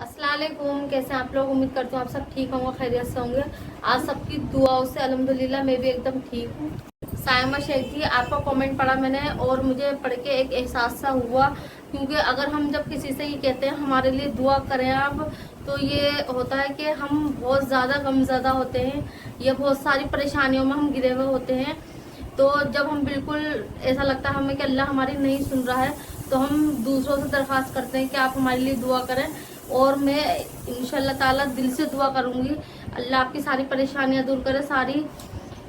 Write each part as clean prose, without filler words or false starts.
अस्सलाम वालेकुम। कैसे आप लोग? उम्मीद करती हूँ आप सब ठीक होंगे, खैरियत से होंगे। आज सबकी दुआओं से अल्हम्दुलिल्लाह मैं भी एकदम ठीक हूँ। सायमा शेख जी, आपका कमेंट पढ़ा मैंने और मुझे पढ़ के एक एहसास सा हुआ, क्योंकि अगर हम जब किसी से ये कहते हैं हमारे लिए दुआ करें आप, तो ये होता है कि हम बहुत ज़्यादा गमज़दा होते हैं या बहुत सारी परेशानियों में हम घिरे हुए होते हैं। तो जब हम बिल्कुल ऐसा लगता है हमें कि अल्लाह हमारी नहीं सुन रहा है, तो हम दूसरों से दरख्वास्त करते हैं कि आप हमारे लिए दुआ करें। और मैं इंशाल्लाह ताला दिल से दुआ करूँगी अल्लाह आपकी सारी परेशानियां दूर करे।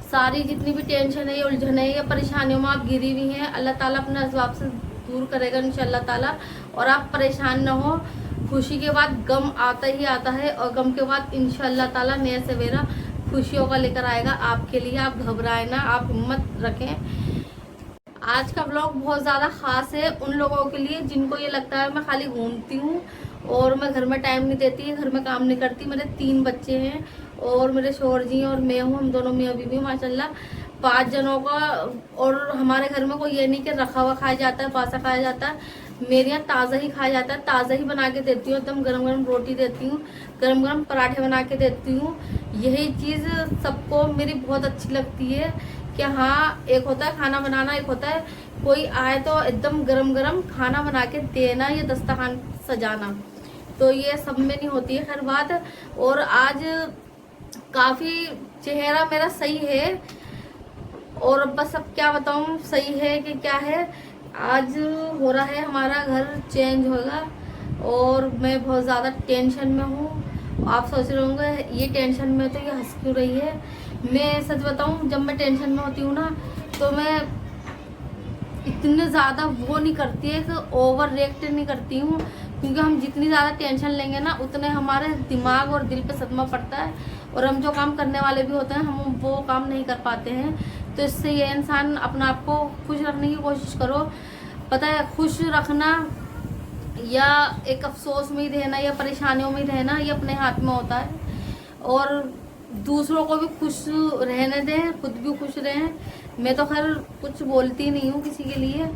सारी जितनी भी टेंशन है या उलझन है या परेशानियों में आप घिरी हुई हैं, अल्लाह ताला अपने असबाब से दूर करेगा इंशाल्लाह ताला। और आप परेशान न हो। खुशी के बाद गम आता ही आता है और गम के बाद इंशाल्लाह ताला नया सवेरा खुशियों का लेकर आएगा आपके लिए। आप घबराए ना, आप हिम्मत रखें। आज का ब्लॉग बहुत ज़्यादा ख़ास है उन लोगों के लिए जिनको ये लगता है मैं खाली घूमती हूँ और मैं घर में टाइम नहीं देती, घर में काम नहीं करती। मेरे 3 बच्चे हैं और मेरे शोहर जी और मैं हूँ, हम दोनों मियाँ बीवी माशाल्लाह 5 जनों का। और हमारे घर में कोई ये नहीं कि रखा हुआ खाया जाता है, बासा खाया जाता है। मेरे यहाँ ताज़ा ही खाया जाता है, ताज़ा ही बना के देती हूँ, एकदम गरम गरम रोटी देती हूँ, गरम गरम पराठे बना के देती हूँ। यही चीज़ सबको मेरी बहुत अच्छी लगती है कि हाँ, एक होता है खाना बनाना, एक होता है कोई आए तो एकदम गरम गरम खाना बना के देना या दस्तरखान सजाना। तो ये सब में नहीं होती है खैर बात। और आज काफ़ी चेहरा मेरा सही है और बस अब क्या बताऊँ सही है कि क्या है। आज हो रहा है हमारा घर चेंज होगा और मैं बहुत ज़्यादा टेंशन में हूँ। आप सोच रहे होंगे ये टेंशन में तो ये हंस क्यों रही है। मैं सच बताऊँ, जब मैं टेंशन में होती हूँ ना तो मैं इतने ज़्यादा वो नहीं करती है कि ओवर रिएक्ट नहीं करती हूँ, क्योंकि हम जितनी ज़्यादा टेंशन लेंगे ना उतने हमारे दिमाग और दिल पे सदमा पड़ता है और हम जो काम करने वाले भी होते हैं हम वो काम नहीं कर पाते हैं। तो इससे ये इंसान अपने आप को खुश रखने की कोशिश करो। पता है, खुश रखना या एक अफसोस में ही रहना या परेशानियों में ही रहना ये अपने हाथ में होता है। और दूसरों को भी खुश रहने दें, खुद भी खुश रहें। मैं तो खैर कुछ बोलती नहीं हूँ किसी के लिए,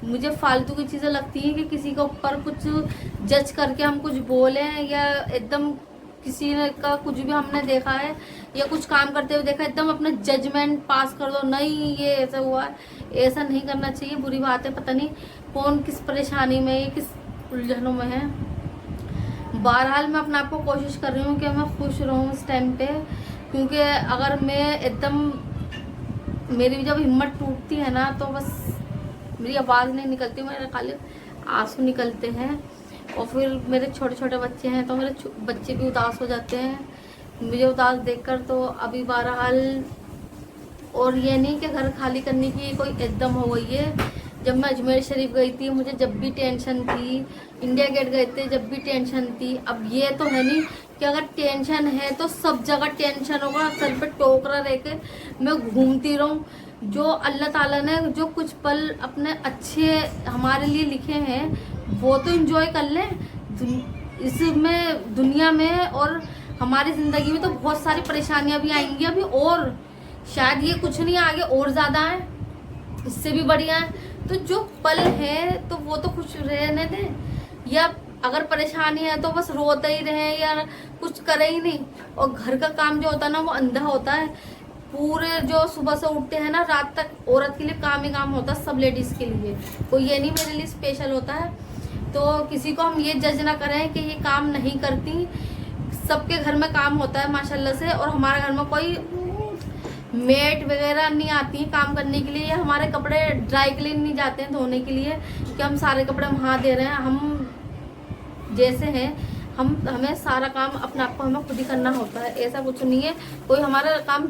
मुझे फालतू की चीज़ें लगती हैं कि किसी के ऊपर कुछ जज करके हम कुछ बोलें या एकदम किसी ने का कुछ भी हमने देखा है या कुछ काम करते हुए देखा एकदम अपना जजमेंट पास कर दो, नहीं ये ऐसा हुआ, ऐसा नहीं करना चाहिए, बुरी बात है। पता नहीं कौन किस परेशानी में है, किस उलझनों में है। बहरहाल मैं अपने आप को कोशिश कर रही हूँ कि मैं खुश रहूँ इस टाइम पे, क्योंकि अगर मैं एकदम मेरी जब हिम्मत टूटती है ना तो बस मेरी आवाज़ नहीं निकलती, मेरे खाली आंसू निकलते हैं। और फिर मेरे छोटे छोटे बच्चे हैं तो मेरे बच्चे भी उदास हो जाते हैं मुझे उदास देखकर। तो अभी बहरहाल, और ये नहीं कि घर खाली करने की कोई एकदम हो गई है। जब मैं अजमेर शरीफ गई थी मुझे जब भी टेंशन थी, इंडिया गेट गए थे जब भी टेंशन थी। अब ये तो है नहीं कि अगर टेंशन है तो सब जगह टेंशन होगा, सर पे टोकरा रह के मैं घूमती रहूँ। जो अल्लाह ताला ने जो कुछ पल अपने अच्छे हमारे लिए लिखे हैं वो तो एंजॉय कर लें इसमें, दुनिया में। और हमारी ज़िंदगी में तो बहुत सारी परेशानियां भी आएंगी अभी, और शायद ये कुछ नहीं, आगे और ज़्यादा है, इससे भी बढ़िया है। तो जो पल है तो वो तो खुश रहने दें, या अगर परेशानी है तो बस रोते ही रहे या कुछ करे ही नहीं। और घर का काम जो होता है ना वो अंधा होता है। पूरे जो सुबह से उठते हैं ना रात तक औरत के लिए काम ही काम होता है, सब लेडीज़ के लिए, कोई ये नहीं मेरे लिए स्पेशल होता है। तो किसी को हम ये जज ना करें कि ये काम नहीं करती, सबके घर में काम होता है माशाल्लाह से। और हमारे घर में कोई मेड वगैरह नहीं आती है काम करने के लिए, या हमारे कपड़े ड्राई क्लीन नहीं जाते हैं धोने के लिए कि हम सारे कपड़े वहाँ दे रहे हैं। हम जैसे हैं हमें सारा काम अपने आप को हमें खुद ही करना होता है, ऐसा कुछ नहीं है कोई हमारा काम।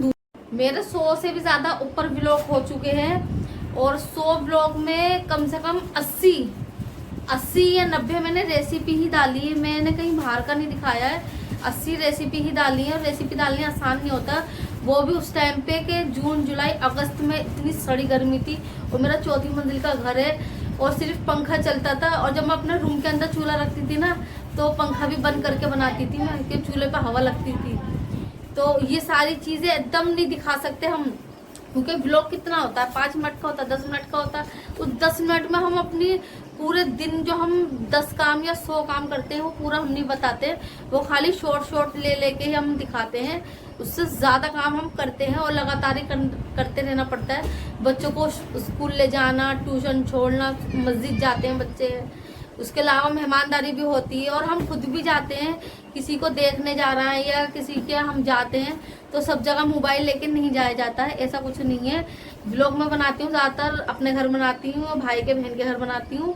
मेरे 100 से भी ज़्यादा ऊपर व्लॉग हो चुके हैं और 100 व्लॉग में कम से कम 80 या 90 मैंने रेसिपी ही डाली है, मैंने कहीं बाहर का नहीं दिखाया है। 80 रेसिपी ही डाली है और रेसिपी डालनी आसान नहीं होता, वो भी उस टाइम पे कि जून जुलाई अगस्त में इतनी सड़ी गर्मी थी और मेरा 4थी मंजिल का घर है और सिर्फ पंखा चलता था। और जब मैं अपने रूम के अंदर चूल्हा रखती थी ना तो पंखा भी बंद करके बनाती थी मैं, कि चूल्हे पर हवा लगती थी। तो ये सारी चीज़ें एकदम नहीं दिखा सकते हम, क्योंकि ब्लॉग कितना होता है, 5 मिनट का होता है, 10 मिनट का होता है। उस 10 मिनट में हम अपनी पूरे दिन जो हम 10 काम या 100 काम करते हैं वो पूरा हम नहीं बताते, वो खाली शॉर्ट ले लेके ही हम दिखाते हैं। उससे ज़्यादा काम हम करते हैं और लगातार ही करते रहना पड़ता है। बच्चों को स्कूल ले जाना, ट्यूशन छोड़ना, मस्जिद जाते हैं बच्चे, उसके अलावा मेहमानदारी भी होती है और हम खुद भी जाते हैं, किसी को देखने जा रहा है या किसी के हम जाते हैं तो सब जगह मोबाइल लेके नहीं जाया जाता है, ऐसा कुछ नहीं है। व्लॉग मैं बनाती हूँ ज़्यादातर अपने घर बनाती हूँ और भाई के बहन के घर बनाती हूँ।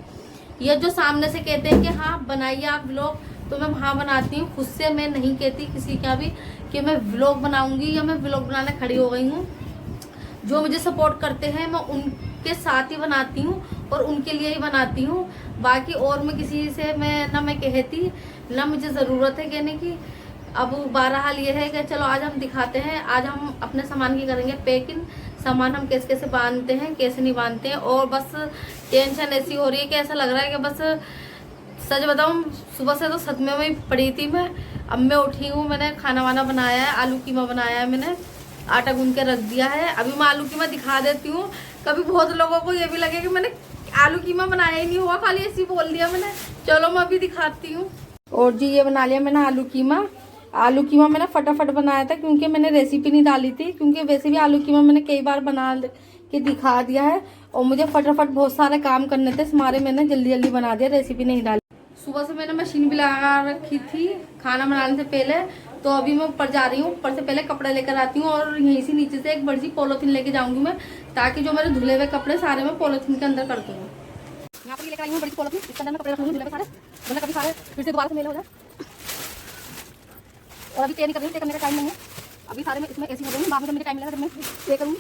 ये जो सामने से कहते हैं कि हाँ बनाइए आप व्लॉग, तो मैं वहाँ बनाती हूँ, खुद से मैं नहीं कहती किसी का भी कि मैं व्लॉग बनाऊंगी या मैं व्लॉग बनाने खड़ी हो गई हूँ। जो मुझे सपोर्ट करते हैं मैं उनके साथ ही बनाती हूँ और उनके लिए ही बनाती हूँ। बाकी और मैं किसी से मैं कहती ना मुझे ज़रूरत है कहने की। अब बहरहाल ये है कि चलो आज हम दिखाते हैं, आज हम अपने सामान की करेंगे पैकिंग, सामान हम कैसे कैसे बांधते हैं कैसे नहीं बांधते हैं। और बस टेंशन ऐसी हो रही है कि ऐसा लग रहा है कि बस सच बताऊँ सुबह से तो सदमे में ही पड़ी थी मैं। अब मैं उठी हूँ, मैंने खाना वाना बनाया है, आलू कीमा बनाया है, मैंने आटा गूंद के रख दिया है। अभी मैं आलू कीमा दिखा देती हूँ, कभी बहुत लोगों को ये भी लगे कि मैंने आलू कीमा बनाया ही नहीं हुआ, खाली ऐसे ही बोल दिया मैंने। चलो मैं अभी दिखाती हूँ। और जी ये बना लिया मैंने आलू कीमा। आलू कीमा मैंने फटाफट बनाया था क्योंकि मैंने रेसिपी नहीं डाली थी, क्योंकि वैसे भी आलू कीमा मैंने कई बार बना के दिखा दिया है और मुझे फटाफट बहुत सारे काम करने थे, हमारे मैंने जल्दी जल्दी बना दिया, रेसिपी नहीं डाली। सुबह से मैंने मशीन भी लगा रखी थी खाना बनाने से पहले, तो अभी मैं ऊपर जा रही हूँ। ऊपर से पहले कपड़े लेकर आती हूँ और यहीं से नीचे से एक बड़ी सी पॉलीथीन लेके जाऊंगी मैं, ताकि जो मेरे धुले हुए कपड़े सारे मैं पॉलीथीन के अंदर कर दूँ। यहाँ पर लेकर आई हूँ बड़ी पॉलीथीन, इसके अंदर मैं कपड़े रखूंगी धुले हुए सारे, वरना कभी सारे फिर से दोबारा से मेल हो जाए। और अभी तैयारी कर रही हूँ, करने का टाइम नहीं है, अभी सारे मैं इसमें ऐसी हो जाऊँगी, बाद में जब मुझे टाइम मिलेगा जब मैं पे करूँगी।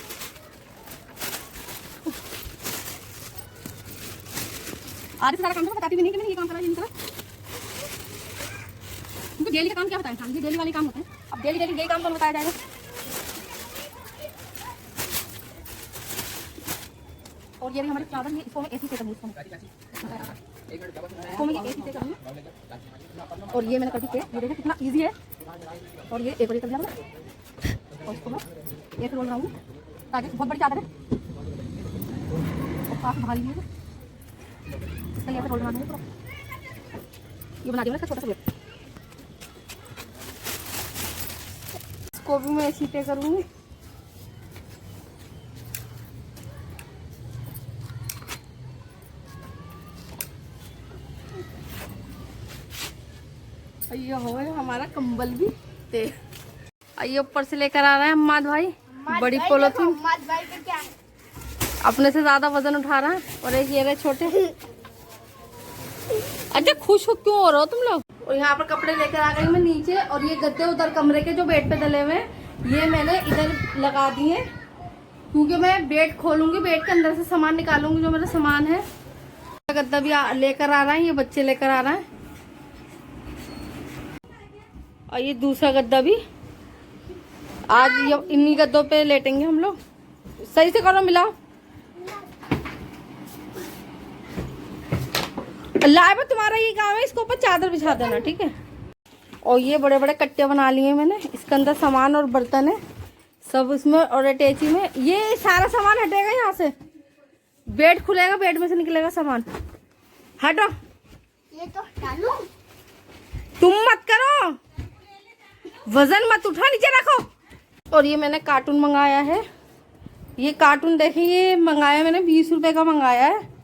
आधे से सारा काम तो बताती भी नहीं कि मैंने ये काम करा ये नहीं करा, क्योंकि डेली का काम क्या बताएं, ये डेली वाले काम होते हैं। अब डेली यही काम तो बताया जाएगा। और ये भी हमारे चावल, ये इसको मैं ऐसे से करूँगी, इसको मैं ऐसे से करूँगी। और ये मैंने कर दी पेस्ट, ये देखो कितना इजी है। और ये एक बार कर दिया मैंने, और इसको मैं एक रोल बनाऊंगी ताकि बहुत बड़ी चादर है और काफी भारी है, इसका ये रोल बना दूंगी पूरा। ये बना दिया मैंने छोटा सा वेट, इसको भी मैं ऐसे करूँगी। ये हो गया हमारा कंबल भी ते। आइए ऊपर से लेकर आ रहे हैं अम्माद भाई बड़ी पॉलीथीन, अपने से ज्यादा वजन उठा रहा है। और एक ये रहे छोटे। अच्छा खुश क्यों हो रहे हो तुम लोग? और यहाँ पर कपड़े लेकर आ गई मैं नीचे, और ये गद्दे उधर कमरे के जो बेड पे डले हुए ये मैंने इधर लगा दिए, क्योंकि मैं बेड खोलूंगी, बेड के अंदर से सामान निकालूंगी जो मेरा सामान है। गद्दा भी लेकर आ रहा है, ये बच्चे लेकर आ रहा है। और ये दूसरा गद्दा भी आज ये इन्हीं गद्दों पे लेटेंगे हम लोग। सही से करो, मिलाओ। लाइव तुम्हारा ये काम है, इसके ऊपर चादर बिछा देना, ठीक है। और ये बड़े बड़े कट्टे बना लिए मैंने, इसके अंदर सामान और बर्तन है सब इसमें, और अटैची में ये सारा सामान हटेगा। यहाँ से बेड खुलेगा, बेड में से निकलेगा सामान। हटो, ये तो डालूं। तुम मत करो, वजन मत उठा, नीचे रखो। और ये मैंने कार्टून मंगाया है, ये कार्टून देखें, ये मंगाया मैंने 20 रुपए का मंगाया है।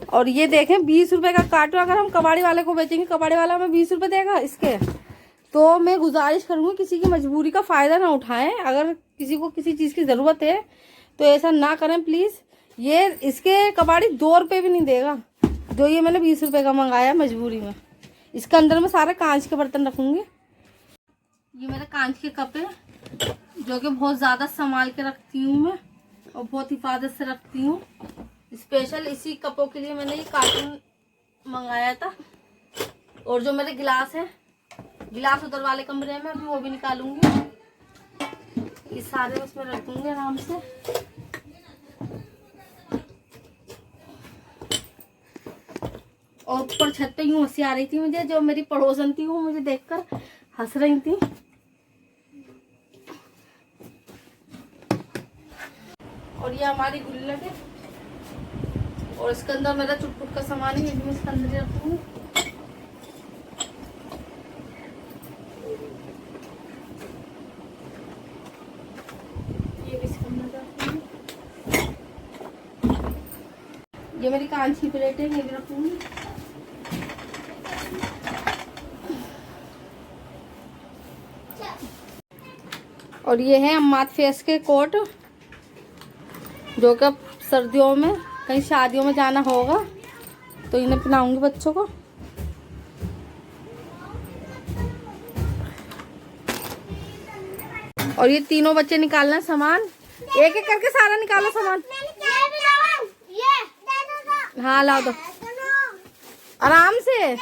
और ये देखें 20 रुपए का कार्टून, अगर हम कबाड़ी वाले को बेचेंगे, कबाड़ी वाला हमें 20 रुपए देगा इसके। तो मैं गुजारिश करूंगी किसी की मजबूरी का फायदा ना उठाएं, अगर किसी को किसी चीज की जरूरत है तो ऐसा ना करें प्लीज। ये इसके कबाड़ी 2 रुपए भी नहीं देगा, जो ये मैंने 20 रुपए का मंगाया मजबूरी में। इसके अंदर मैं सारे कांच के बर्तन रखूंगी। ये मेरे कांच के कप है, जो कि बहुत ज़्यादा संभाल के रखती हूँ मैं और बहुत हिफाजत से रखती हूँ। स्पेशल इसी कपों के लिए मैंने ये कार्टून मंगाया था। और जो मेरे गिलास है, गिलास उधर वाले कमरे में, अभी वो भी निकालूंगी। ये सारे उसमें रख दूंगी आराम से। और ऊपर छत पे यूं हंसी आ रही थी मुझे, जो मेरी पड़ोसन थी वो मुझे देखकर हंस रही थी। और ये हमारी गुल्लक है, और इसके अंदर मेरा चुटपुट का सामान है, ये भी मैं इसके अंदर रखूँ। ये भी इसके अंदर रखूँगी। ये मेरी कांच की प्लेट है, ये भी रखूँगी। और ये है अम्मात फेस के कोट, जो कि सर्दियों में कहीं शादियों में जाना होगा तो इन्हें पहनाऊंगी बच्चों को। और ये तीनों बच्चे निकालना सामान, एक एक करके सारा निकालो सामान। हाँ ला दो आराम से।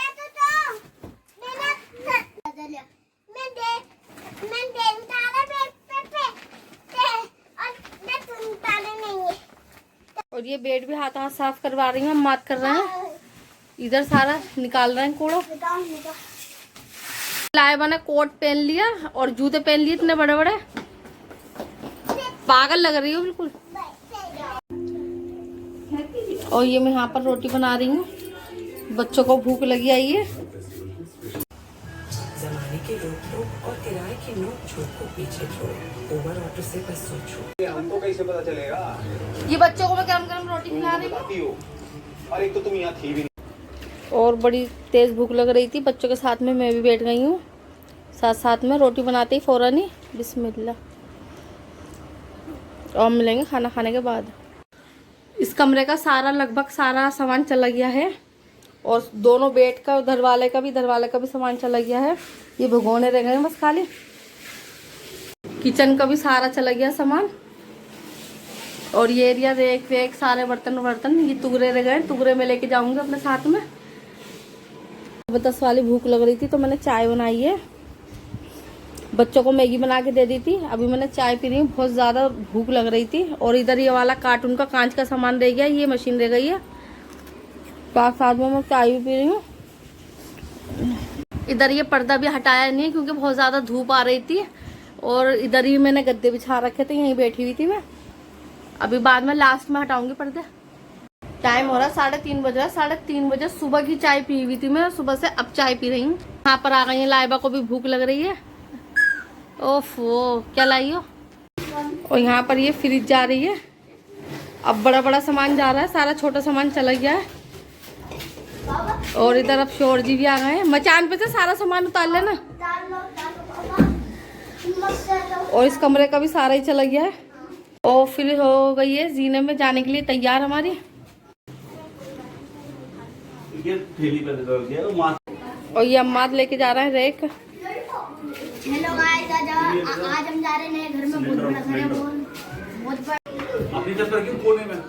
और ये बेड भी हाथ साफ करवा रही हूँ, मात कर रहे हैं, इधर सारा निकाल रहे हैं कूड़ा। लाइबा ने कोट पहन लिया और जूते पहन लिए इतने बड़े बड़े, पागल लग रही हो बिल्कुल। और ये मैं यहाँ पर रोटी बना रही हूँ, बच्चों को भूख लगी आई है। जमाने के लोग और किराए की नोक झोंक को पीछे छोड़ो, ओवर ऑटो से बस सोचो। हमको कैसे पता चलेगा? ये बच्चों को मैं गरम गरम रोटी खिला रही हूँ। और एक तो तुम यहाँ थी भी नहीं। और बड़ी तेज भूख लग रही थी बच्चों के साथ में, मैं भी बैठ गई हूँ साथ साथ में। रोटी बनाते ही फौरन ही बिस्मिल्लाह। और मिलेंगे खाना खाने के बाद। इस कमरे का सारा लगभग सारा सामान चला गया है, और दोनों बेड का उधर वाले का भी सामान चला गया है। ये भगोने रह गए बस खाली। किचन का भी सारा चला गया सामान। और ये एरिया रेक वेक सारे बर्तन ये टुकड़े रह गए, टुकड़े में लेके जाऊंगी अपने साथ में। 10 वाली भूख लग रही थी तो मैंने चाय बनाई है, बच्चों को मैगी बना के दे दी थी। अभी मैंने चाय पी रही हूँ, बहुत ज़्यादा भूख लग रही थी। और इधर ये वाला कार्टून का कांच का सामान रह गया, ये मशीन रह गई है, साथ में मैं चाय भी पी रही हूँ। इधर ये पर्दा भी हटाया नहीं है क्योंकि बहुत ज़्यादा धूप आ रही थी। और इधर ही मैंने गद्दे बिछा रखे थे, यहीं बैठी हुई थी मैं। अभी बाद में लास्ट में हटाऊंगी पर्दे। टाइम हो रहा 3:30 बज रहा है। 3:30 बजे सुबह की चाय पी हुई थी मैं, सुबह से अब चाय पी रही हूँ। यहाँ पर आ गई है, लाइबा को भी भूख लग रही है। ओफो क्या लाई हो। और यहाँ पर ये फ्रिज जा रही है, अब बड़ा बड़ा सामान जा रहा है, सारा छोटा सामान चला गया है। और इधर अब शोर जी भी आ गए हैं। मचान पे से सारा सामान उतार लेना। और इस कमरे का भी सारा ही चला गया है। और फिर हो गई है जीने में जाने के लिए तैयार हमारी। ये थैली पे दे दो। और ये अम्माद लेके जा रहा है रेक। हेलो गाइस, आज हम जा रहे हैं नए घर में। बहुत बड़ा घर है, बहुत बड़ा। अपनी चप्पल क्यों कोने में?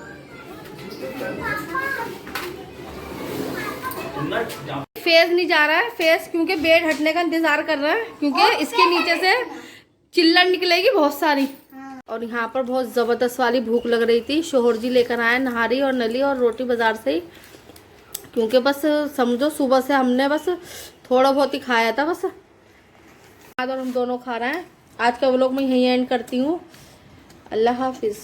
फेस नहीं जा रहा है, फेस क्योंकि बेड हटने का इंतजार कर रहा है, क्योंकि इसके नीचे से चिल्लड़ निकलेगी बहुत सारी। और यहाँ पर बहुत जबरदस्त वाली भूख लग रही थी। शोहर जी लेकर आए नहारी और नली और रोटी बाजार से ही, क्योंकि बस समझो सुबह से हमने बस थोड़ा बहुत ही खाया था बस। और हम दोनों खा रहे हैं। आज का व्लॉग मैं यहीं एंड करती हूँ। अल्लाह हाफिज़।